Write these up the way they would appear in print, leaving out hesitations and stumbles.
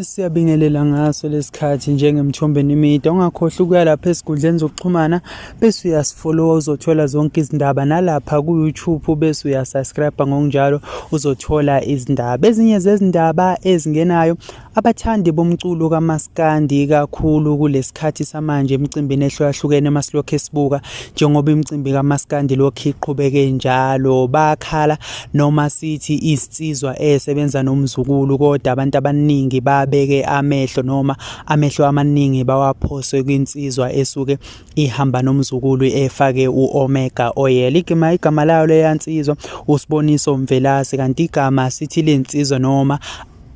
Siyabingelela ngaso lesikhathi njengemthombeni imida. Ungakhohlwa ukuya lapha esikhundleni zokuxhumana bese uyasifollowa uzothola zonke izindaba, nalapha ku-YouTube bese uyasubscribe, ngokunjalo uzothola izindaba. Ezinye zezindaba ezingenayo, abathandi bomculo kaMaskandi kakhulu kulesikhathi samanje emicimbini ehlukahlukene masilokho esibuka njengoba imicimbi kaMaskandi lokhu iqhubeke njalo. Bakhala noma sithi isitsizwa esebenza nomzukulu, kodwa abantu abaningi babeke amehlo noma amehlo amaningi bawaphose kwinsizwa esuke ihamba nomzukulu efake u-Omega Oil. Igama layo leyansizwa uSiboniso Mvelase, kanti igama sithi lensizwa noma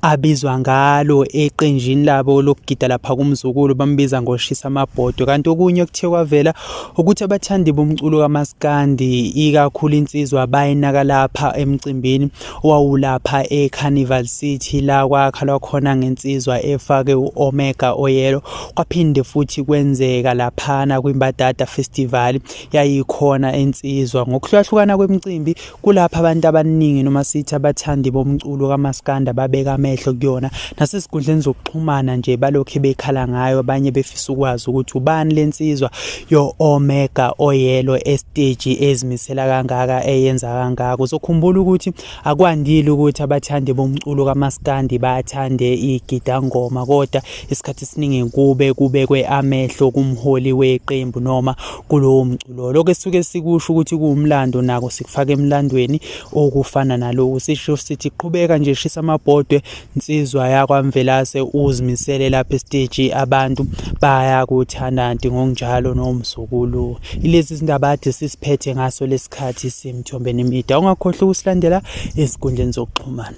abizwa ngalo eqenjini labo lokugida lapha kumzukulu bambiza ngoShisa Mabhodwe. Kanti okunye okuthe kwavela ukuthi abathandi bomculo kaMaskandi ikakhulu insizwa bayinaka lapha emcimbini owawulapha eCarnival City la kwakhalwa khona ngensizwa efake u-Omega Oil. Kwaphinde futhi kwenzeka laphana kwiMbadada Festival yayikhona insizwa. Ngokuhlukahlukana kwemicimbi kulapha abantu abaningi noma sithi abathandi bomculo kaMaskandi babeka ehlo kuyona, nasesikhundleni zokuxhumana nje balokho bekhala ngayo. Abanye befisa ukwazi ukuthi ubani lensizwa yo-Omega Oil estage ezimisela kangaka eyenza kangaka. Uzokhumbula ukuthi akwandile ukuthi abathandi bomculo kaMaskandi bathande igidangoma, kodwa isikhathi esiningi kubekwe amehlo kumholi weqembu noma kulowo mculo. Lokho esisuke sikusho ukuthi kuwumlando nako sikufaka emlandweni okufana nalowo. Sisho sithi qhubeka nje Shisa Mabhodwe, insizwa yakwaMvelase, uzimisele lapha estage, abantu bayakuthanda ngokunjalo nomzukulu. Ilezi izindaba ade sisiphethe ngaso lesikhathi simthombeni imida. Ungakhohlwa ukusilandela esikhundleni zokuxhumana.